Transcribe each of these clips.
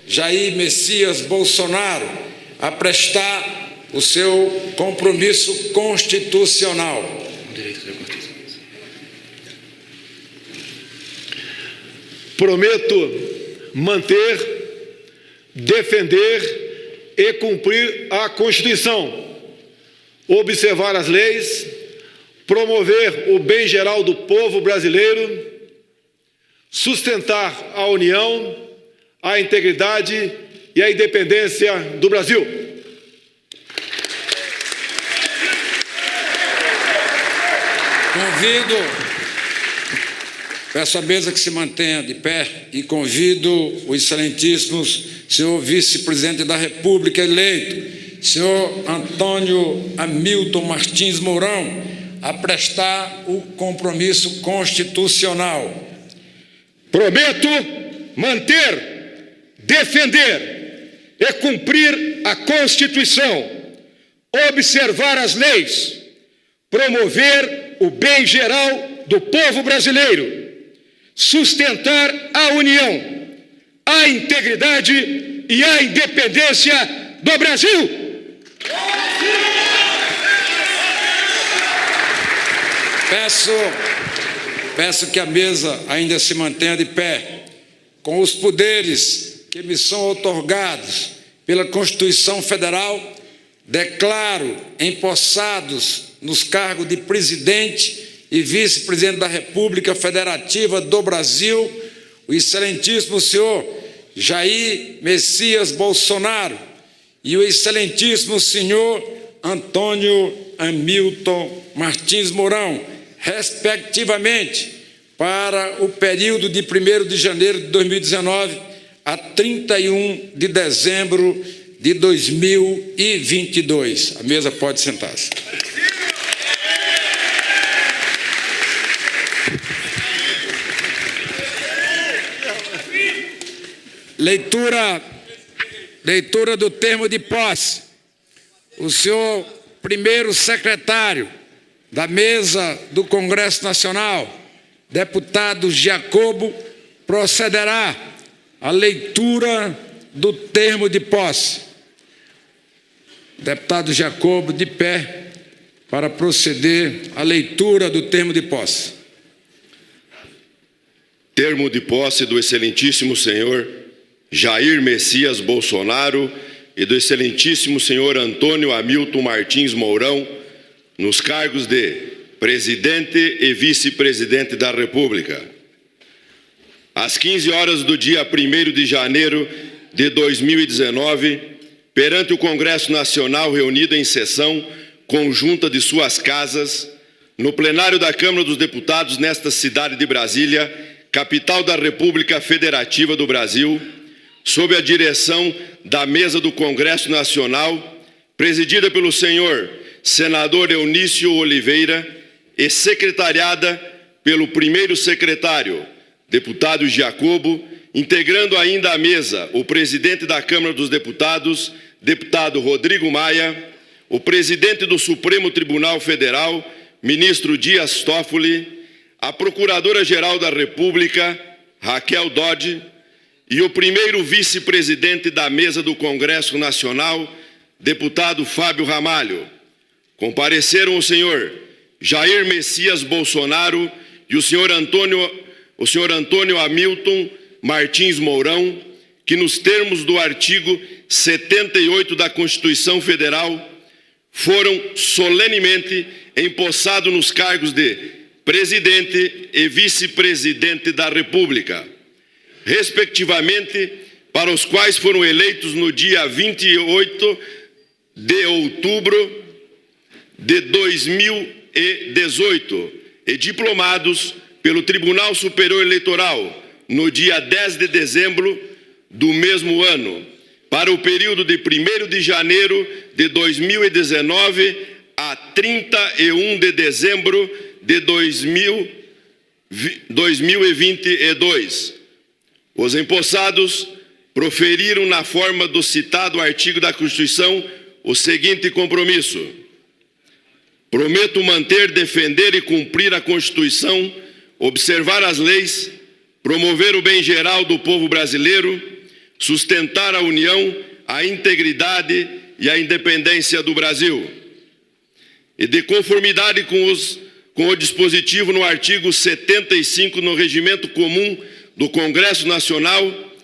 Jair Messias Bolsonaro a prestar o seu compromisso constitucional. Prometo manter, defender e cumprir a Constituição, observar as leis, promover o bem geral do povo brasileiro, sustentar a união, a integridade e a independência do Brasil. Peço à mesa que se mantenha de pé e convido o excelentíssimo senhor vice-presidente da República eleito, senhor Antônio Hamilton Martins Mourão, a prestar o compromisso constitucional. Prometo manter, defender e cumprir a Constituição, observar as leis, promover o bem geral do povo brasileiro, sustentar a união, a integridade e a independência do Brasil. Peço que a mesa ainda se mantenha de pé, com os poderes que me são outorgados pela Constituição Federal. Declaro empossados nos cargos de presidente e vice-presidente da República Federativa do Brasil o excelentíssimo senhor Jair Messias Bolsonaro e o excelentíssimo senhor Antônio Hamilton Martins Mourão, respectivamente, para o período de 1º de janeiro de 2019 a 31 de dezembro de 2022. A mesa pode sentar-se. Leitura do termo de posse. O senhor primeiro secretário da mesa do Congresso Nacional, deputado Giacobo, procederá à leitura do termo de posse. Deputado Giacobo, de pé, para proceder à leitura do termo de posse. Termo de posse do excelentíssimo senhor Jair Messias Bolsonaro e do excelentíssimo senhor Antônio Hamilton Martins Mourão, nos cargos de presidente e vice-presidente da República. Às 15 horas do dia 1º de janeiro de 2019, perante o Congresso Nacional reunido em sessão conjunta de suas casas, no plenário da Câmara dos Deputados nesta cidade de Brasília, capital da República Federativa do Brasil, sob a direção da mesa do Congresso Nacional, presidida pelo senhor senador Eunício Oliveira e secretariada pelo primeiro secretário, deputado Giacobo, integrando ainda a mesa o presidente da Câmara dos Deputados, deputado Rodrigo Maia, o presidente do Supremo Tribunal Federal, ministro Dias Toffoli, a Procuradora-Geral da República, Raquel Dodge, e o primeiro vice-presidente da mesa do Congresso Nacional, deputado Fábio Ramalho. Compareceram o senhor Jair Messias Bolsonaro e o senhor Antônio Hamilton Martins Mourão, que nos termos do artigo 78 da Constituição Federal foram solenemente empossados nos cargos de presidente e vice-presidente da República, respectivamente, para os quais foram eleitos no dia 28 de outubro de 2018 e diplomados pelo Tribunal Superior Eleitoral no dia 10 de dezembro do mesmo ano, para o período de 1º de janeiro de 2019 a 31 de dezembro de 2022. Os empossados proferiram na forma do citado artigo da Constituição o seguinte compromisso: prometo manter, defender e cumprir a Constituição, observar as leis, promover o bem geral do povo brasileiro, sustentar a união, a integridade e a independência do Brasil. E de conformidade com o dispositivo no artigo 75 no Regimento Comum do Congresso Nacional,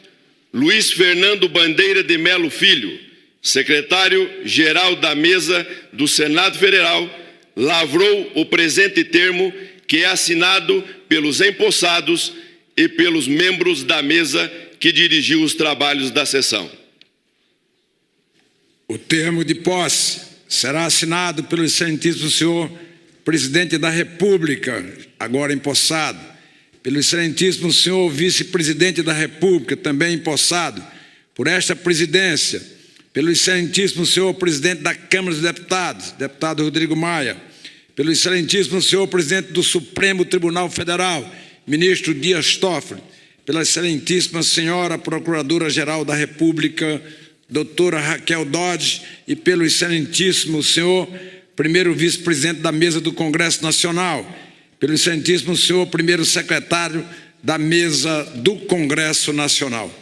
Luiz Fernando Bandeira de Melo Filho, secretário-geral da Mesa do Senado Federal, lavrou o presente termo, que é assinado pelos empossados e pelos membros da mesa que dirigiu os trabalhos da sessão. O termo de posse será assinado pelo excelentíssimo senhor presidente da República, agora empossado, pelo excelentíssimo senhor vice-presidente da República, também empossado por esta presidência, pelo excelentíssimo senhor presidente da Câmara dos Deputados, deputado Rodrigo Maia, pelo excelentíssimo senhor presidente do Supremo Tribunal Federal, ministro Dias Toffoli, pela excelentíssima senhora Procuradora-Geral da República, doutora Raquel Dodge, e pelo excelentíssimo senhor primeiro vice-presidente da mesa do Congresso Nacional, pelo excelentíssimo senhor primeiro secretário da mesa do Congresso Nacional.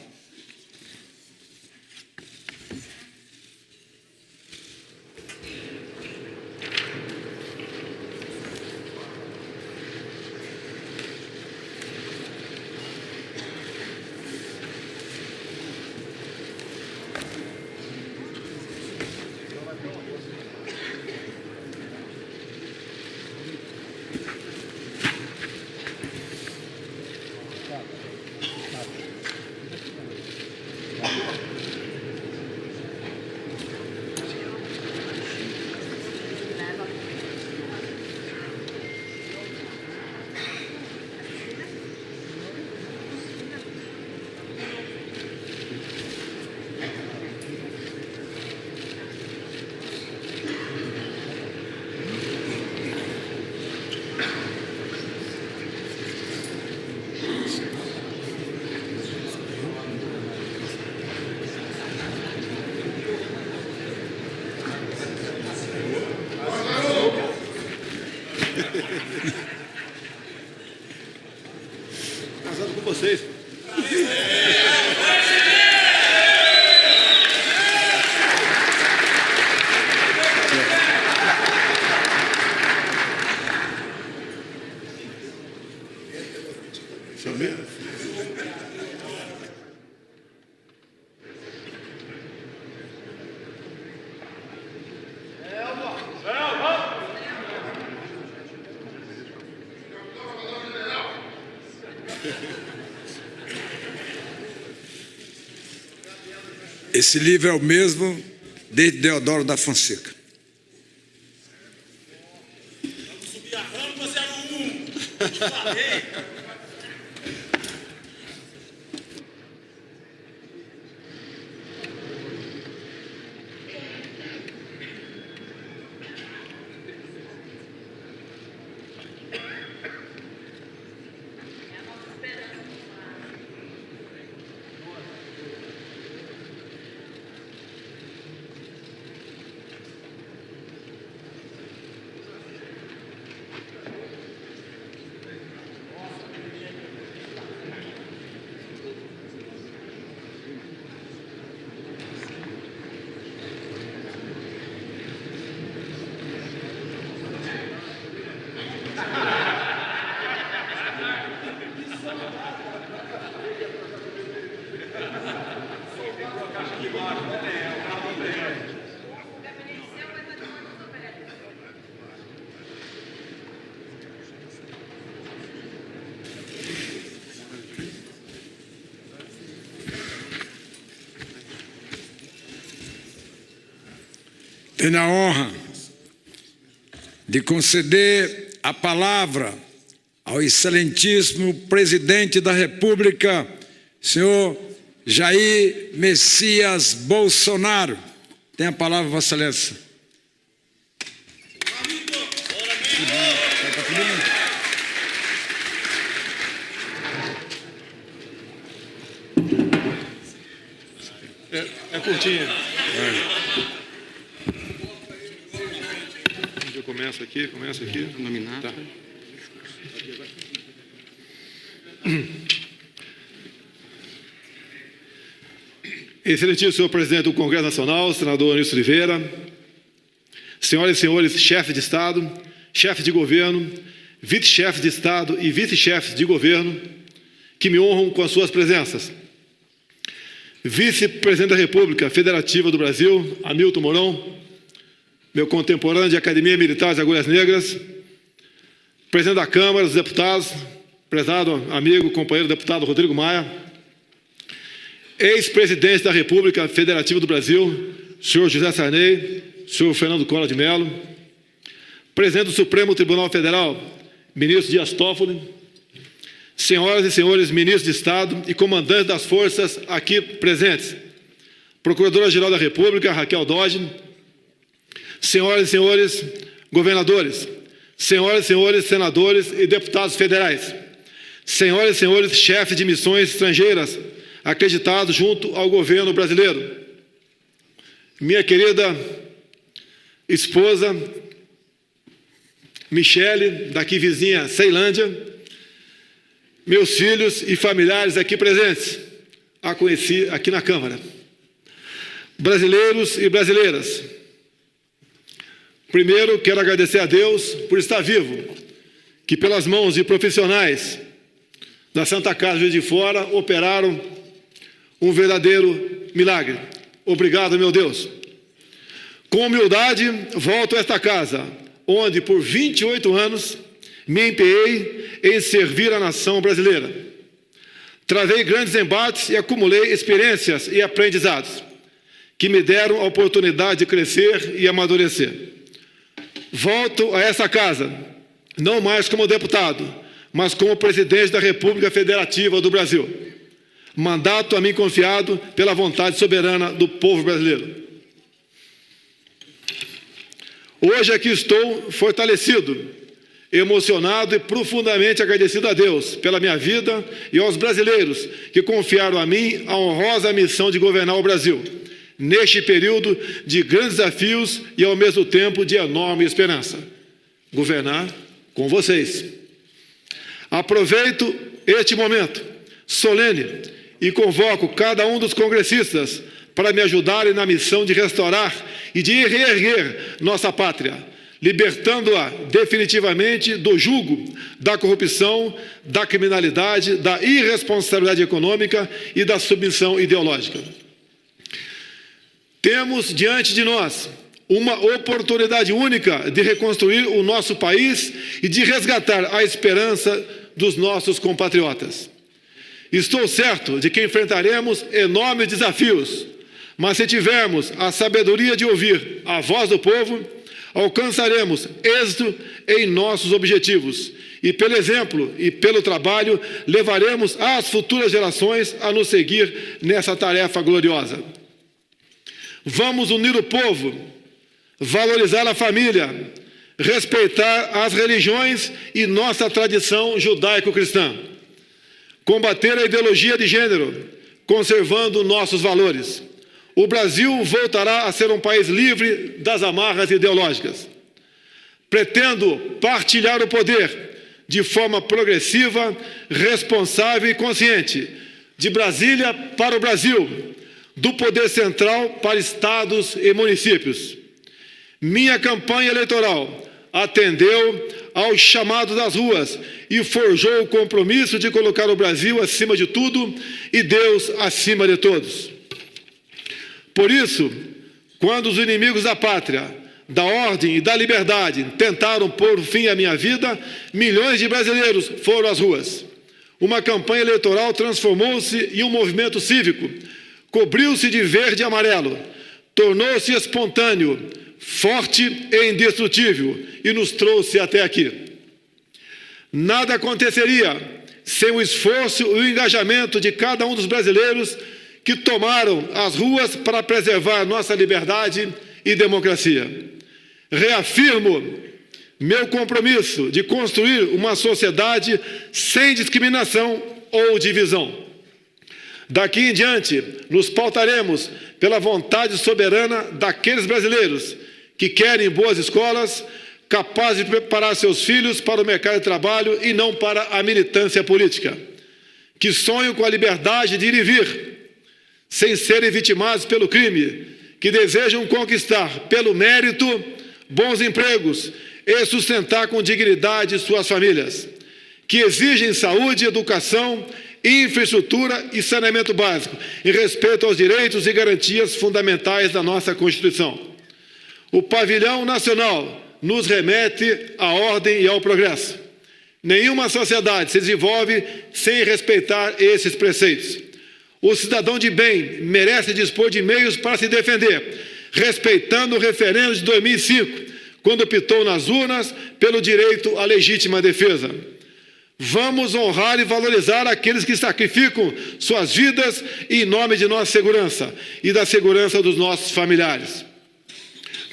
Casado com vocês. Esse livro é o mesmo desde Deodoro da Fonseca. Vamos subir a rampa 01. Te falei. Tenho a honra de conceder a palavra ao excelentíssimo presidente da República, senhor Jair Messias Bolsonaro. Tem a palavra, Vossa Excelência. É curtinha. Eu começo aqui. Nominado. Tá. Excelentíssimo senhor presidente do Congresso Nacional, senador Anísio Oliveira, senhoras e senhores chefes de Estado, chefes de governo, vice-chefes de Estado e vice-chefes de governo, que me honram com as suas presenças. Vice-presidente da República Federativa do Brasil, Hamilton Mourão, meu contemporâneo de Academia Militar de Agulhas Negras, presidente da Câmara dos Deputados, prezado amigo, companheiro deputado Rodrigo Maia, ex-presidente da República Federativa do Brasil, senhor José Sarney, senhor Fernando Collor de Mello, presidente do Supremo Tribunal Federal, ministro Dias Toffoli, senhoras e senhores ministros de Estado e comandantes das forças aqui presentes, Procuradora-Geral da República, Raquel Dodge, senhoras e senhores governadores, senhoras e senhores senadores e deputados federais, senhoras e senhores chefes de missões estrangeiras acreditados junto ao governo brasileiro, minha querida esposa Michele, daqui vizinha Ceilândia, meus filhos e familiares aqui presentes, a conheci aqui na Câmara, brasileiros e brasileiras. Primeiro, quero agradecer a Deus por estar vivo, que pelas mãos de profissionais da Santa Casa de Juiz de Fora operaram um verdadeiro milagre. Obrigado, meu Deus. Com humildade, volto a esta casa, onde por 28 anos me empenhei em servir a nação brasileira. Travei grandes embates e acumulei experiências e aprendizados que me deram a oportunidade de crescer e amadurecer. Volto a essa casa, não mais como deputado, mas como presidente da República Federativa do Brasil. Mandato a mim confiado pela vontade soberana do povo brasileiro. Hoje aqui estou fortalecido, emocionado e profundamente agradecido a Deus pela minha vida e aos brasileiros que confiaram a mim a honrosa missão de governar o Brasil, neste período de grandes desafios e, ao mesmo tempo, de enorme esperança. Governar com vocês. Aproveito este momento solene e convoco cada um dos congressistas para me ajudarem na missão de restaurar e de reerguer nossa pátria, libertando-a definitivamente do jugo da corrupção, da criminalidade, da irresponsabilidade econômica e da submissão ideológica. Temos diante de nós uma oportunidade única de reconstruir o nosso país e de resgatar a esperança dos nossos compatriotas. Estou certo de que enfrentaremos enormes desafios, mas se tivermos a sabedoria de ouvir a voz do povo, alcançaremos êxito em nossos objetivos e, pelo exemplo e pelo trabalho, levaremos as futuras gerações a nos seguir nessa tarefa gloriosa. Vamos unir o povo, valorizar a família, respeitar as religiões e nossa tradição judaico-cristã, combater a ideologia de gênero, conservando nossos valores. O Brasil voltará a ser um país livre das amarras ideológicas. Pretendo partilhar o poder de forma progressiva, responsável e consciente, de Brasília para o Brasil, do poder central para estados e municípios. Minha campanha eleitoral atendeu ao chamado das ruas e forjou o compromisso de colocar o Brasil acima de tudo e Deus acima de todos. Por isso, quando os inimigos da pátria, da ordem e da liberdade tentaram pôr fim à minha vida, milhões de brasileiros foram às ruas. Uma campanha eleitoral transformou-se em um movimento cívico, cobriu-se de verde e amarelo, tornou-se espontâneo, forte e indestrutível e nos trouxe até aqui. Nada aconteceria sem o esforço e o engajamento de cada um dos brasileiros que tomaram as ruas para preservar nossa liberdade e democracia. Reafirmo meu compromisso de construir uma sociedade sem discriminação ou divisão. Daqui em diante, nos pautaremos pela vontade soberana daqueles brasileiros que querem boas escolas, capazes de preparar seus filhos para o mercado de trabalho e não para a militância política, que sonham com a liberdade de ir e vir, sem serem vitimados pelo crime, que desejam conquistar, pelo mérito, bons empregos e sustentar com dignidade suas famílias, que exigem saúde, educação, infraestrutura e saneamento básico, em respeito aos direitos e garantias fundamentais da nossa Constituição. O pavilhão nacional nos remete à ordem e ao progresso. Nenhuma sociedade se desenvolve sem respeitar esses preceitos. O cidadão de bem merece dispor de meios para se defender, respeitando o referendo de 2005, quando optou nas urnas pelo direito à legítima defesa. Vamos honrar e valorizar aqueles que sacrificam suas vidas em nome de nossa segurança e da segurança dos nossos familiares.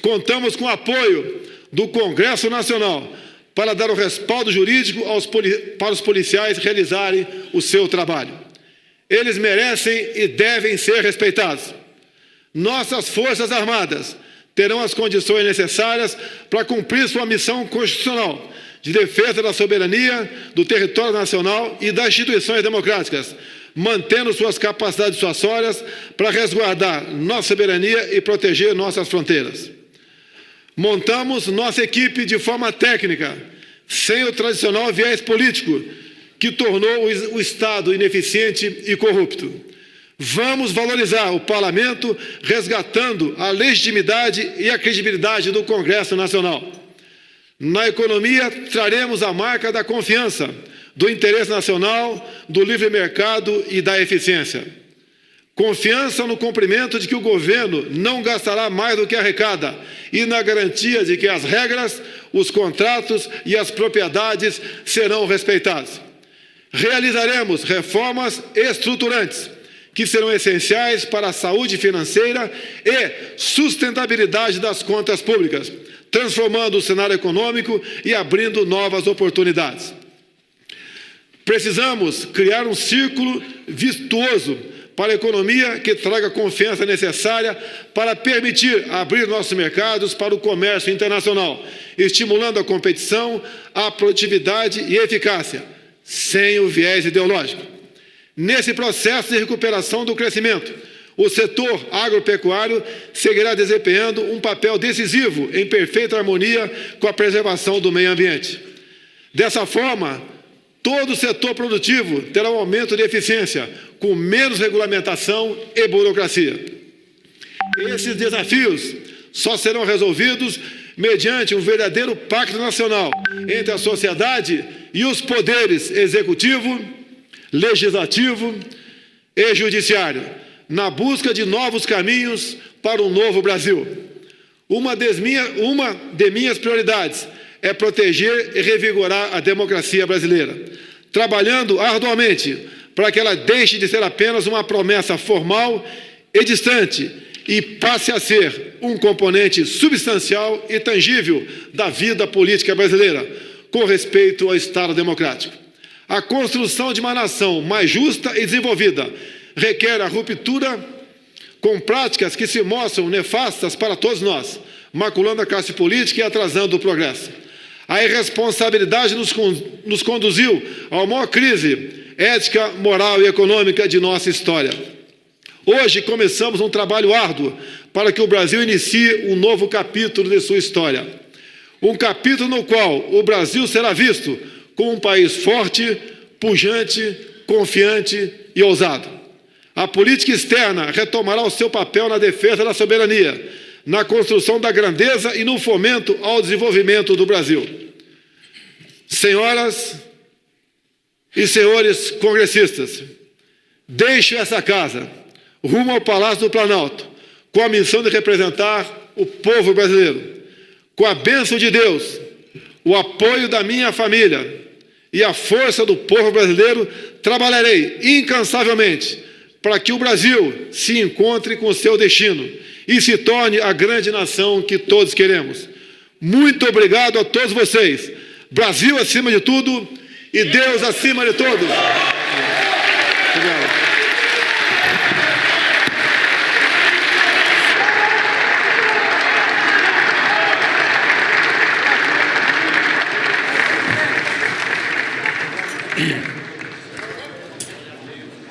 Contamos com o apoio do Congresso Nacional para dar o respaldo jurídico para os policiais realizarem o seu trabalho. Eles merecem e devem ser respeitados. Nossas Forças Armadas terão as condições necessárias para cumprir sua missão constitucional de defesa da soberania, do território nacional e das instituições democráticas, mantendo suas capacidades dissuasórias para resguardar nossa soberania e proteger nossas fronteiras. Montamos nossa equipe de forma técnica, sem o tradicional viés político, que tornou o Estado ineficiente e corrupto. Vamos valorizar o Parlamento, resgatando a legitimidade e a credibilidade do Congresso Nacional. Na economia, traremos a marca da confiança, do interesse nacional, do livre mercado e da eficiência. Confiança no cumprimento de que o governo não gastará mais do que arrecada e na garantia de que as regras, os contratos e as propriedades serão respeitados. Realizaremos reformas estruturantes que serão essenciais para a saúde financeira e sustentabilidade das contas públicas, transformando o cenário econômico e abrindo novas oportunidades. Precisamos criar um círculo virtuoso para a economia que traga a confiança necessária para permitir abrir nossos mercados para o comércio internacional, estimulando a competição, a produtividade e eficácia, sem o viés ideológico. Nesse processo de recuperação do crescimento, o setor agropecuário seguirá desempenhando um papel decisivo em perfeita harmonia com a preservação do meio ambiente. Dessa forma, todo o setor produtivo terá um aumento de eficiência, com menos regulamentação e burocracia. Esses desafios só serão resolvidos mediante um verdadeiro pacto nacional entre a sociedade e os poderes executivo, legislativo e judiciário, na busca de novos caminhos para um novo Brasil. Uma de minhas prioridades é proteger e revigorar a democracia brasileira, trabalhando arduamente para que ela deixe de ser apenas uma promessa formal e distante e passe a ser um componente substancial e tangível da vida política brasileira, com respeito ao Estado democrático. A construção de uma nação mais justa e desenvolvida requer a ruptura com práticas que se mostram nefastas para todos nós, maculando a classe política e atrasando o progresso. A irresponsabilidade nos conduziu a uma maior crise ética, moral e econômica de nossa história. Hoje começamos um trabalho árduo para que o Brasil inicie um novo capítulo de sua história. Um capítulo no qual o Brasil será visto como um país forte, pujante, confiante e ousado. A política externa retomará o seu papel na defesa da soberania, na construção da grandeza e no fomento ao desenvolvimento do Brasil. Senhoras e senhores congressistas, deixo essa casa, rumo ao Palácio do Planalto, com a missão de representar o povo brasileiro. Com a bênção de Deus, o apoio da minha família e a força do povo brasileiro, trabalharei incansavelmente para que o Brasil se encontre com o seu destino e se torne a grande nação que todos queremos. Muito obrigado a todos vocês. Brasil acima de tudo e Deus acima de todos. Obrigado.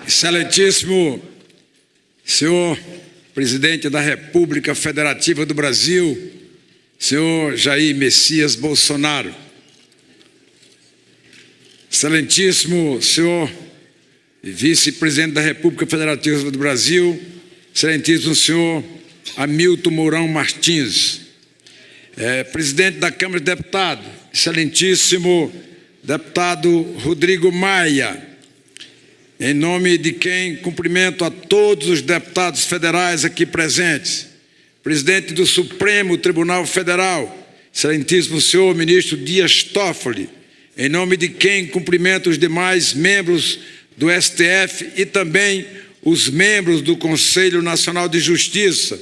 Excelentíssimo senhor presidente da República Federativa do Brasil, senhor Jair Messias Bolsonaro, excelentíssimo senhor vice-presidente da República Federativa do Brasil, excelentíssimo senhor Hamilton Mourão Martins, presidente da Câmara de Deputados, excelentíssimo deputado Rodrigo Maia, em nome de quem cumprimento a todos os deputados federais aqui presentes, presidente do Supremo Tribunal Federal, excelentíssimo senhor ministro Dias Toffoli, em nome de quem cumprimento os demais membros do STF e também os membros do Conselho Nacional de Justiça,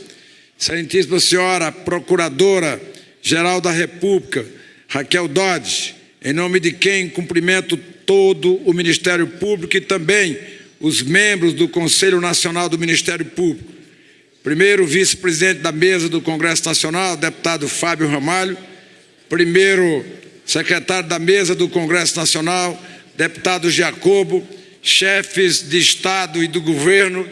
excelentíssima senhora Procuradora-Geral da República, Raquel Dodge, em nome de quem cumprimento todo o Ministério Público e também os membros do Conselho Nacional do Ministério Público. Primeiro vice-presidente da mesa do Congresso Nacional, deputado Fábio Ramalho. Primeiro secretário da mesa do Congresso Nacional, deputado Jacobo. Chefes de Estado e de governo,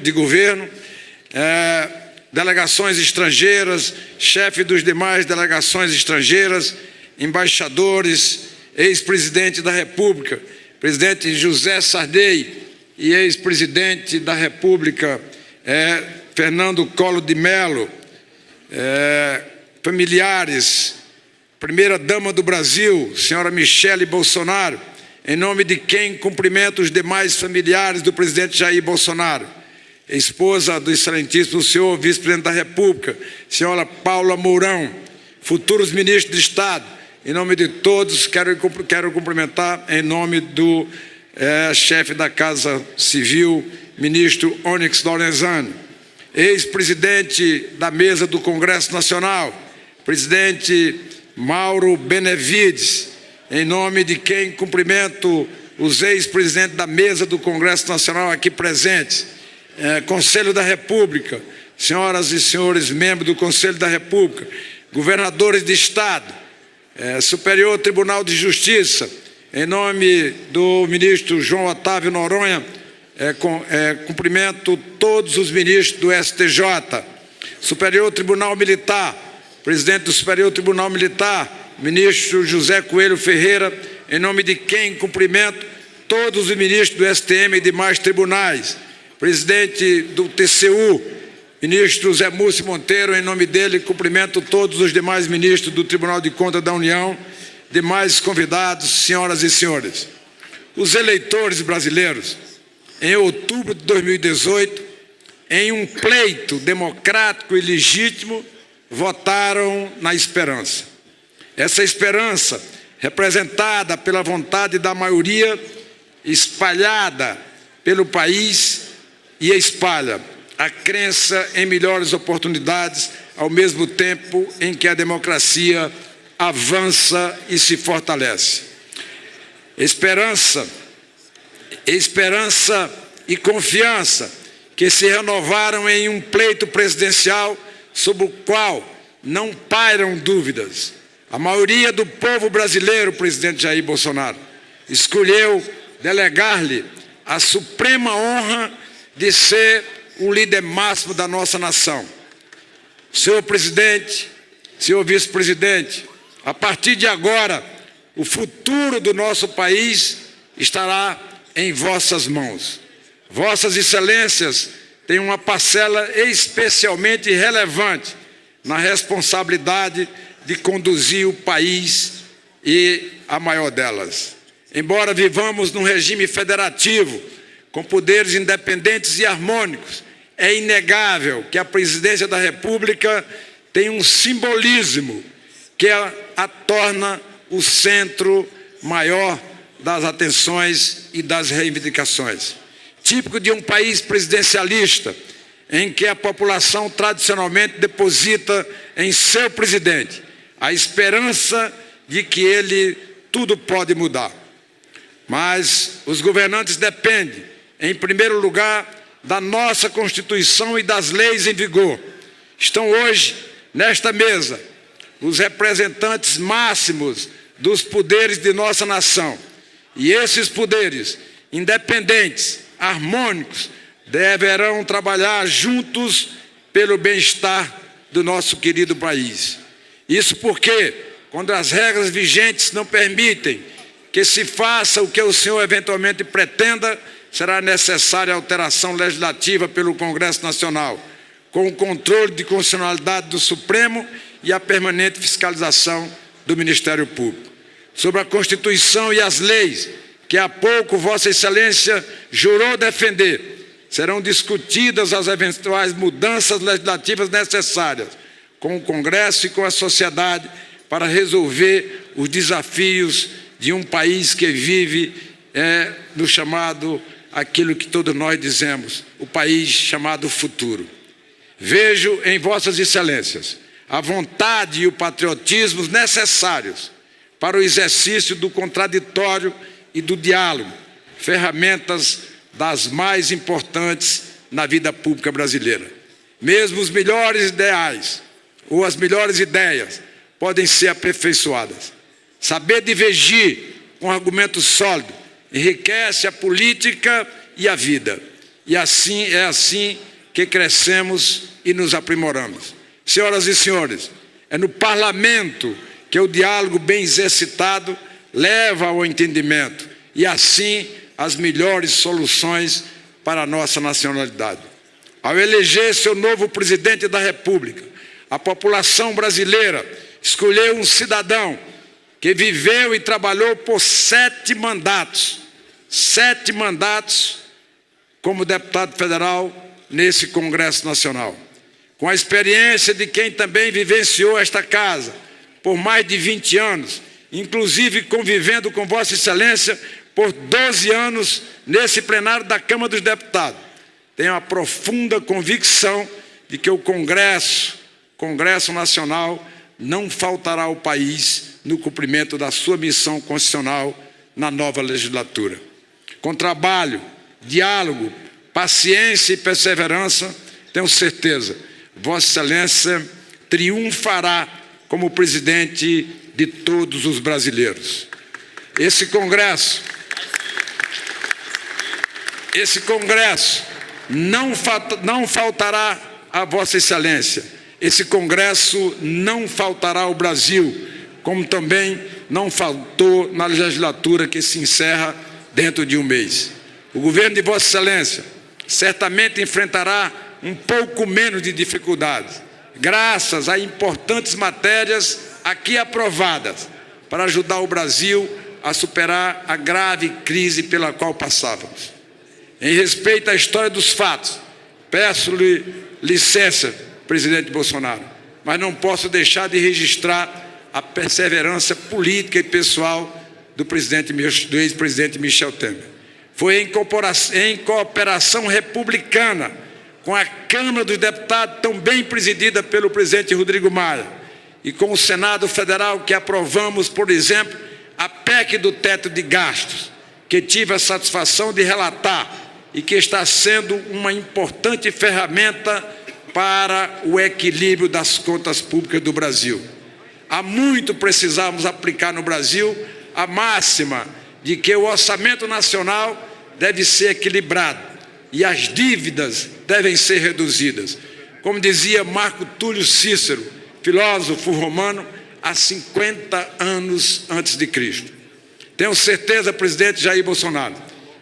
delegações estrangeiras, chefe dos demais delegações estrangeiras, embaixadores, ex-presidente da República, presidente José Sarney e ex-presidente da República Fernando Collor de Mello, familiares, primeira-dama do Brasil, senhora Michele Bolsonaro, em nome de quem cumprimento os demais familiares do presidente Jair Bolsonaro, esposa do excelentíssimo senhor vice-presidente da República, senhora Paula Mourão, futuros ministros de Estado, em nome de todos, quero cumprimentar em nome do chefe da Casa Civil, ministro Onyx Lorenzani, ex-presidente da mesa do Congresso Nacional, presidente Mauro Benevides, em nome de quem cumprimento os ex-presidentes da mesa do Congresso Nacional aqui presentes, Conselho da República, senhoras e senhores membros do Conselho da República, governadores de Estado, Superior Tribunal de Justiça, em nome do ministro João Otávio Noronha, cumprimento todos os ministros do STJ, Superior Tribunal Militar, presidente do Superior Tribunal Militar, ministro José Coelho Ferreira, em nome de quem cumprimento todos os ministros do STM e demais tribunais, presidente do TCU, ministro Zé Múcio Monteiro, em nome dele cumprimento todos os demais ministros do Tribunal de Contas da União, demais convidados, senhoras e senhores. Os eleitores brasileiros, em outubro de 2018, em um pleito democrático e legítimo, votaram na esperança. Essa esperança, representada pela vontade da maioria, espalhada pelo país e espalha a crença em melhores oportunidades, ao mesmo tempo em que a democracia avança e se fortalece. Esperança e confiança que se renovaram em um pleito presidencial sobre o qual não pairam dúvidas. A maioria do povo brasileiro, presidente Jair Bolsonaro, escolheu delegar-lhe a suprema honra de ser o líder máximo da nossa nação. Senhor presidente, senhor vice-presidente, a partir de agora, o futuro do nosso país estará em vossas mãos. Vossas excelências têm uma parcela especialmente relevante na responsabilidade de conduzir o país e a maior delas. Embora vivamos num regime federativo, com poderes independentes e harmônicos, é inegável que a presidência da República tem um simbolismo que a torna o centro maior das atenções e das reivindicações. Típico de um país presidencialista, em que a população tradicionalmente deposita em seu presidente a esperança de que ele tudo pode mudar. Mas os governantes dependem, em primeiro lugar, da nossa Constituição e das leis em vigor. Estão hoje, nesta mesa, os representantes máximos dos poderes de nossa nação. E esses poderes, independentes, harmônicos, deverão trabalhar juntos pelo bem-estar do nosso querido país. Isso porque, quando as regras vigentes não permitem que se faça o que o senhor eventualmente pretenda, será necessária alteração legislativa pelo Congresso Nacional, com o controle de constitucionalidade do Supremo e a permanente fiscalização do Ministério Público. Sobre a Constituição e as leis que há pouco Vossa Excelência jurou defender, serão discutidas as eventuais mudanças legislativas necessárias com o Congresso e com a sociedade para resolver os desafios de um país que vive no chamado, aquilo que todos nós dizemos, o país chamado futuro. Vejo em Vossas Excelências a vontade e o patriotismo necessários para o exercício do contraditório e do diálogo, ferramentas das mais importantes na vida pública brasileira. Mesmo os melhores ideais ou as melhores ideias podem ser aperfeiçoadas. Saber divergir com argumento sólido enriquece a política e a vida. E assim é assim que crescemos e nos aprimoramos. Senhoras e senhores, é no parlamento que o diálogo bem exercitado leva ao entendimento e assim as melhores soluções para a nossa nacionalidade. Ao eleger seu novo presidente da República, a população brasileira escolheu um cidadão que viveu e trabalhou por 7 mandatos como deputado federal nesse Congresso Nacional. Com a experiência de quem também vivenciou esta casa por mais de 20 anos, inclusive convivendo com Vossa Excelência por 12 anos nesse plenário da Câmara dos Deputados, tenho a profunda convicção de que o Congresso Nacional não faltará ao país no cumprimento da sua missão constitucional na nova legislatura. Com trabalho, diálogo, paciência e perseverança, tenho certeza, Vossa Excelência triunfará como presidente de todos os brasileiros. Esse Congresso não faltará a Vossa Excelência. Esse Congresso não faltará ao Brasil, como também não faltou na legislatura que se encerra dentro de um mês. O governo de Vossa Excelência certamente enfrentará um pouco menos de dificuldades, graças a importantes matérias aqui aprovadas, para ajudar o Brasil a superar a grave crise pela qual passávamos. Em respeito à história dos fatos, peço-lhe licença, presidente Bolsonaro, mas não posso deixar de registrar a perseverança política e pessoal do ex-presidente Michel Temer. Foi em cooperação republicana com a Câmara dos Deputados, tão bem presidida pelo presidente Rodrigo Maia, e com o Senado Federal que aprovamos, por exemplo, a PEC do teto de gastos, que tive a satisfação de relatar e que está sendo uma importante ferramenta para o equilíbrio das contas públicas do Brasil. Há muito precisamos aplicar no Brasil a máxima de que o orçamento nacional deve ser equilibrado e as dívidas devem ser reduzidas. Como dizia Marco Túlio Cícero, filósofo romano, há 50 anos antes de Cristo. Tenho certeza, presidente Jair Bolsonaro,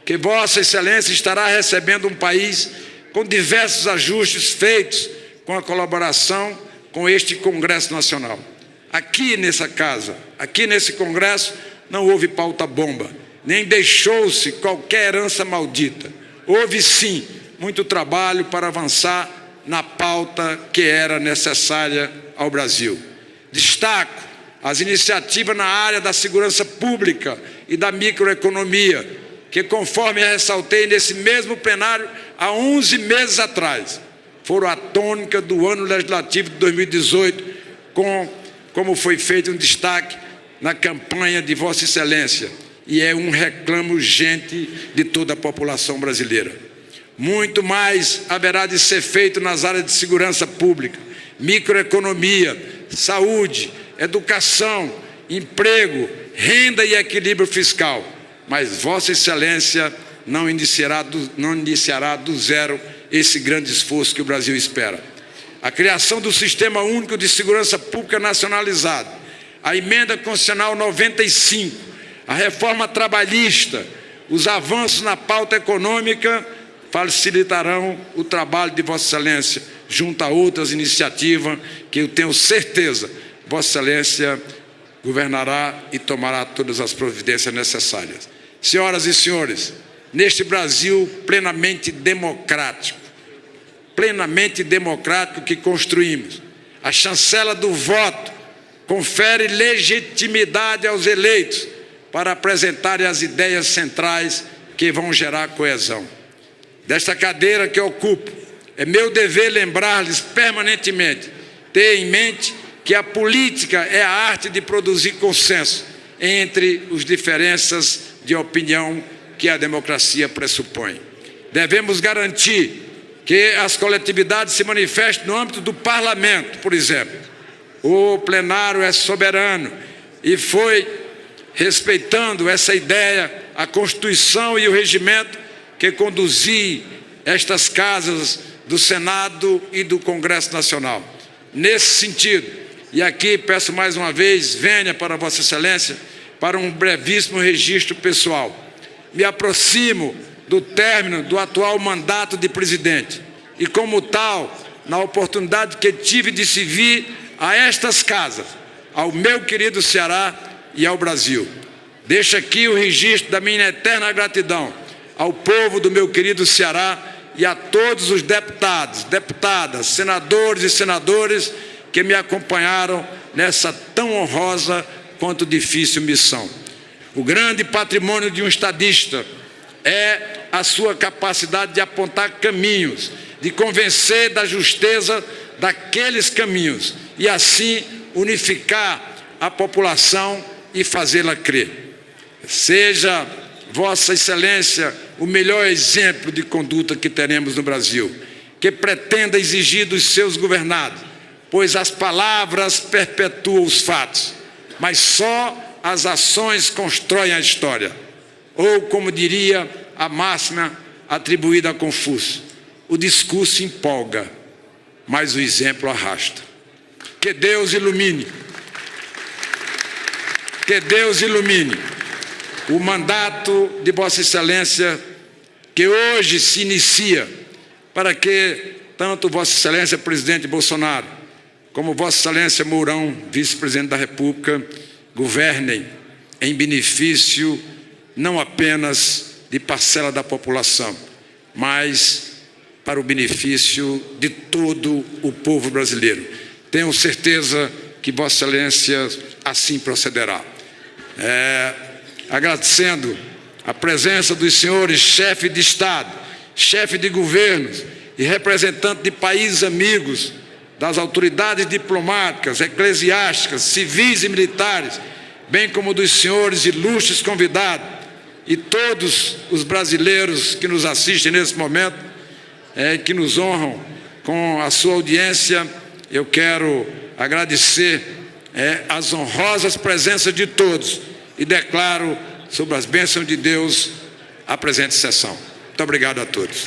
que Vossa Excelência estará recebendo um país com diversos ajustes feitos com a colaboração com este Congresso Nacional. Aqui nessa casa, aqui nesse Congresso, não houve pauta-bomba, nem deixou-se qualquer herança maldita. Houve, sim, muito trabalho para avançar na pauta que era necessária ao Brasil. Destaco as iniciativas na área da segurança pública e da microeconomia, que, conforme ressaltei nesse mesmo plenário há 11 meses atrás, foram a tônica do ano legislativo de 2018, como foi feito um destaque na campanha de Vossa Excelência, e é um reclamo urgente de toda a população brasileira. Muito mais haverá de ser feito nas áreas de segurança pública, microeconomia, saúde, educação, emprego, renda e equilíbrio fiscal. Mas Vossa Excelência não iniciará do zero esse grande esforço que o Brasil espera. A criação do Sistema Único de Segurança Pública nacionalizado, a Emenda Constitucional 95, a reforma trabalhista, os avanços na pauta econômica facilitarão o trabalho de Vossa Excelência, junto a outras iniciativas que eu tenho certeza Vossa Excelência governará e tomará todas as providências necessárias. Senhoras e senhores, neste Brasil plenamente democrático que construímos, a chancela do voto confere legitimidade aos eleitos para apresentarem as ideias centrais que vão gerar coesão. Desta cadeira que ocupo, é meu dever lembrar-lhes permanentemente, ter em mente que a política é a arte de produzir consenso entre as diferenças de opinião que a democracia pressupõe. Devemos garantir que as coletividades se manifestem no âmbito do parlamento, por exemplo. O plenário é soberano e foi respeitando essa ideia, a Constituição e o regimento que conduzi estas casas do Senado e do Congresso Nacional. Nesse sentido, e aqui peço mais uma vez, venha para Vossa Excelência para um brevíssimo registro pessoal. Me aproximo do término do atual mandato de presidente e, como tal, na oportunidade que tive de servir a estas casas, ao meu querido Ceará e ao Brasil. Deixo aqui o registro da minha eterna gratidão ao povo do meu querido Ceará e a todos os deputados, deputadas, senadores e senadoras que me acompanharam nessa tão honrosa quanto difícil missão. O grande patrimônio de um estadista é a sua capacidade de apontar caminhos, de convencer da justeza daqueles caminhos e assim unificar a população e fazê-la crer. Seja Vossa Excelência o melhor exemplo de conduta que teremos no Brasil, que pretenda exigir dos seus governados, pois as palavras perpetuam os fatos, mas só as ações constroem a história. Ou, como diria a máxima atribuída a Confúcio, o discurso empolga, mas o exemplo arrasta. Que Deus ilumine o mandato de Vossa Excelência que hoje se inicia, para que tanto Vossa Excelência Presidente Bolsonaro como Vossa Excelência Mourão, Vice-Presidente da República, governem em benefício não apenas de parcela da população, mas para o benefício de todo o povo brasileiro. Tenho certeza que Vossa Excelência assim procederá. Agradecendo a presença dos senhores chefe de Estado, chefe de governos e representantes de países amigos, das autoridades diplomáticas, eclesiásticas, civis e militares, bem como dos senhores ilustres convidados e todos os brasileiros que nos assistem nesse momento, que nos honram com a sua audiência. Eu quero agradecer as honrosas presenças de todos e declaro, sob as bênçãos de Deus, a presente sessão. Muito obrigado a todos.